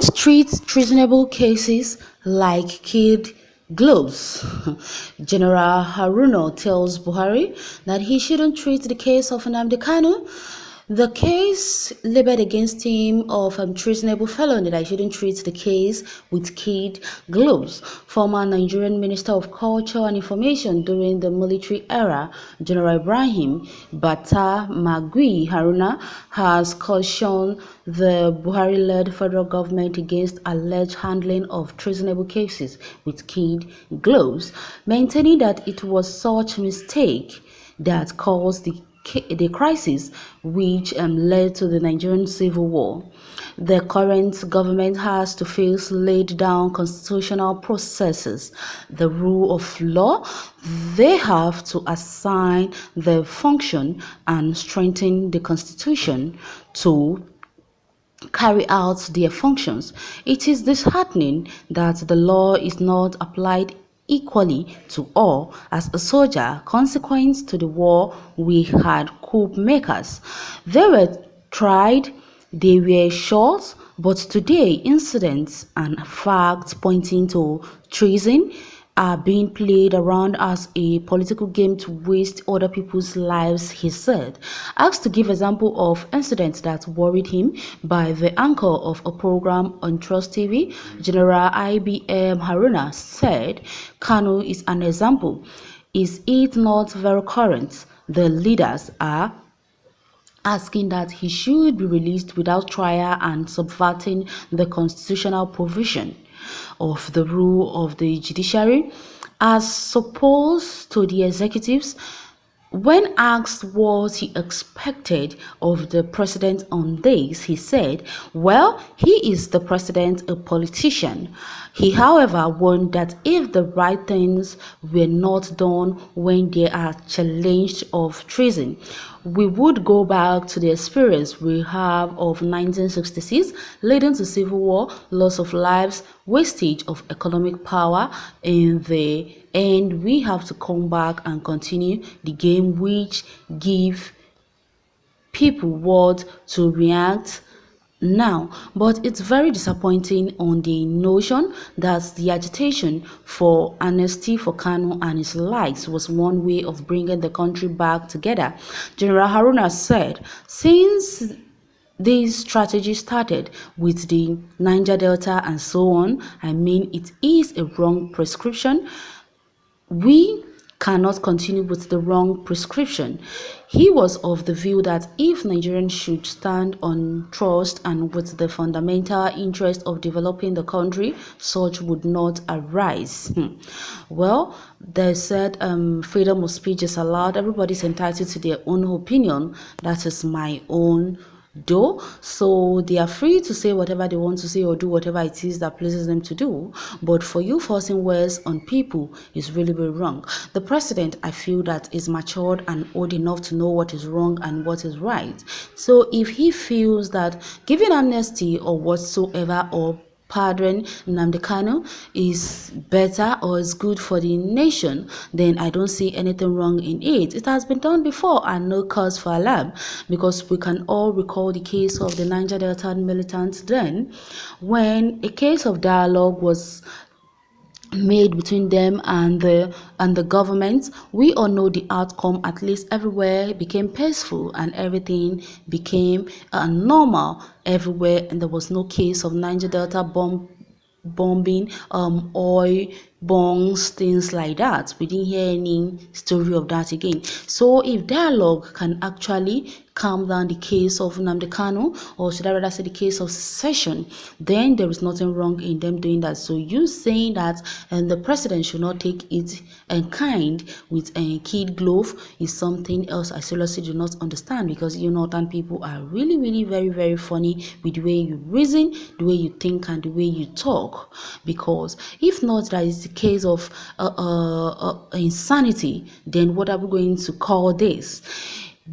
Don't treat treasonable cases like kid gloves. General Haruna tells Buhari that he shouldn't treat the case of Nnamdi KANU, the case labeled against him of treasonable felony, that he shouldn't treat the case with kid gloves. Former Nigerian Minister of Culture and Information during the military era, General Ibrahim Bata Magui Haruna, has cautioned the Buhari-led federal government against alleged handling of treasonable cases with kid gloves, maintaining that it was such mistake that caused the crisis which led to the Nigerian civil war. The current government has to face laid down constitutional processes, the rule of law. They have to assign the function and strengthen the constitution to carry out their functions. It is disheartening that the law is not applied equally to all. As a soldier, consequent to the war, we had coup makers. They were tried, they were shot, but today incidents and facts pointing to treason are being played around as a political game to waste other people's lives, he said. Asked to give example of incidents that worried him by the anchor of a program on Trust TV, General IBM Haruna said, Kanu is an example. Is it not very current? The leaders are asking that he should be released without trial and subverting the constitutional provision of the rule of the judiciary as opposed to the executives. When asked what he expected of the president on this, he said, well, he is the president, a politician. He, however, warned that if the right things were not done when they are challenged of treason, we would go back to the experience we have of 1966, leading to civil war, loss of lives, wastage of economic power. In the end, we have to come back and continue the game which give people what to react now. But it's very disappointing on the notion that the agitation for amnesty for Kanu and his likes was one way of bringing the country back together. General Haruna said, since this strategy started with the Niger Delta and so on, I mean, it is a wrong prescription. We cannot continue with the wrong prescription. He was of the view that if Nigerians should stand on trust and with the fundamental interest of developing the country, such would not arise. Well, they said freedom of speech is allowed. Everybody's entitled to their own opinion. That is my own though, so they are free to say whatever they want to say or do whatever it is that pleases them to do. But for you forcing words on people is really very wrong. The president, I feel, that is matured and old enough to know what is wrong and what is right. So if he feels that giving amnesty or whatsoever or pardon Nnamdi KANU is better or is good for the nation, then I don't see anything wrong in it. It has been done before and no cause for alarm, because we can all recall the case of the Niger Delta militants then, when a case of dialogue was made between them and the government. We all know the outcome. At least everywhere became peaceful and everything became normal everywhere, and there was no case of Niger Delta bombing, oil bombs, things like that. We didn't hear any story of that again. So if dialogue can actually calm down the case of Nnamdi KANU, or should I rather say the case of secession, then there is nothing wrong in them doing that. So you saying that the president should not take it in kind with a kid glove is something else I seriously do not understand, because you northern people are really, really very, very funny with the way you reason, the way you think, and the way you talk. Because if not that is the case of insanity, then what are we going to call this?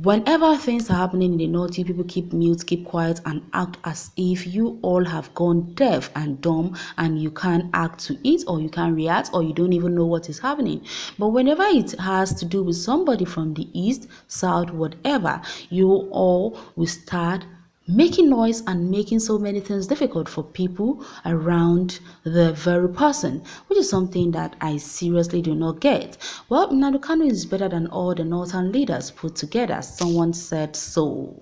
Whenever things are happening in the north, you people keep mute, keep quiet, and act as if you all have gone deaf and dumb and you can't act to it, or you can't react, or you don't even know what is happening. But whenever it has to do with somebody from the east, south, whatever, you all will start making noise and making so many things difficult for people around the very person, which is something that I seriously do not get. Well, Nnamdi KANU is better than all the northern leaders put together. Someone said so.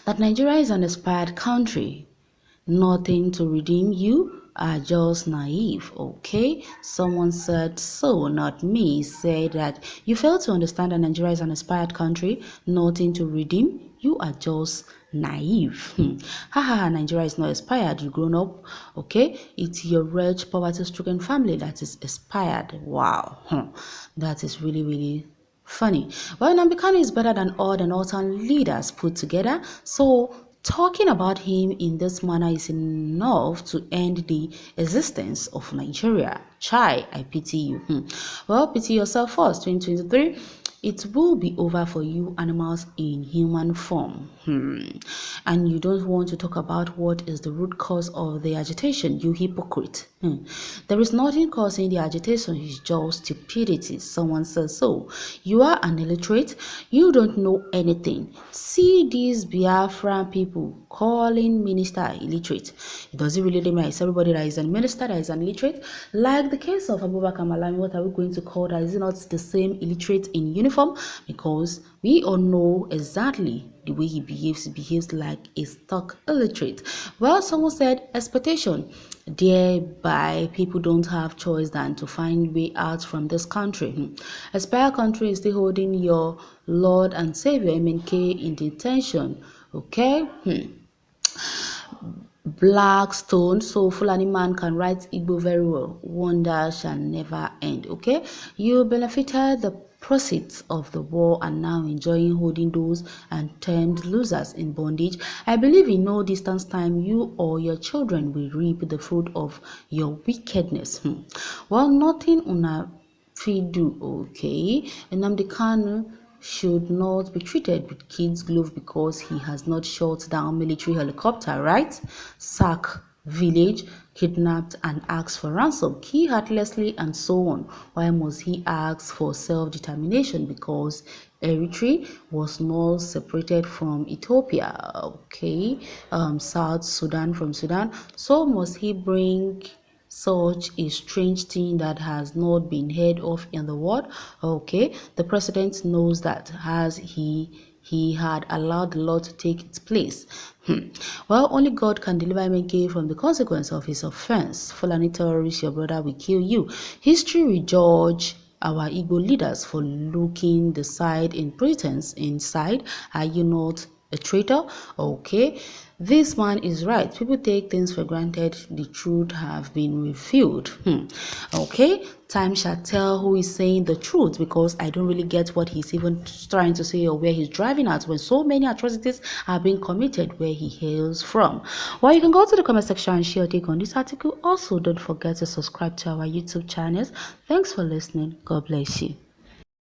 That Nigeria is an expired country. Nothing to redeem you are just naive, okay? Someone said so, not me. Said that you fail to understand that Nigeria is an expired country. Nothing to redeem. You are just naive. Haha, Nigeria is not expired. You grown up, okay? It's your rich, poverty-stricken family that is expired. Wow, that is really, really funny. Well, Nnamdi KANU is better than all the northern leaders put together. So talking about him in this manner is enough to end the existence of Nigeria. Chai, I pity you. Well, pity yourself first. 2023. It will be over for you animals in human form. And you don't want to talk about what is the root cause of the agitation, you hypocrite. There is nothing causing the agitation, it's just stupidity. Someone says so. You are an illiterate, you don't know anything. See these Biafran people calling minister illiterate. It doesn't really matter. It's everybody that is a minister that is an illiterate. Like the case of Abubakar Malami, what are we going to call that? Is it not the same illiterate in uniform? Because we all know exactly the way he behaves like a stuck illiterate. Well, someone said expectation, thereby people don't have choice than to find way out from this country. Aspire country is still holding your Lord and Savior MNK in detention, okay? Blackstone, so Fulani man can write Igbo very well. Wonder shall never end, okay? You benefited the proceeds of the war and now enjoying holding those and termed losers in bondage. I believe in no distance time you or your children will reap the fruit of your wickedness. Well, nothing una fit do, okay? Nnamdi KANU should not be treated with kid's glove because he has not shot down military helicopter, right? Sack village, kidnapped and asked for ransom, kill heartlessly and so on. Why must he ask for self-determination? Because Eritrea was not separated from Ethiopia, okay? South Sudan from Sudan. So must he bring such a strange thing that has not been heard of in the world? Okay, the president knows that, as he had allowed the law to take its place. Well, only God can deliver MK from the consequence of his offense. Fulani terrorist, your brother will kill you. History will judge our Igbo leaders for looking the side in pretense inside. Are you not a traitor? Okay, this man is right. People take things for granted. The truth have been revealed. Okay, time shall tell who is saying the truth, because I don't really get what he's even trying to say or where he's driving at when so many atrocities are being committed where he hails from. Well, you can go to the comment section and share your take on this article. Also, don't forget to subscribe to our YouTube channels. Thanks for listening. God bless you.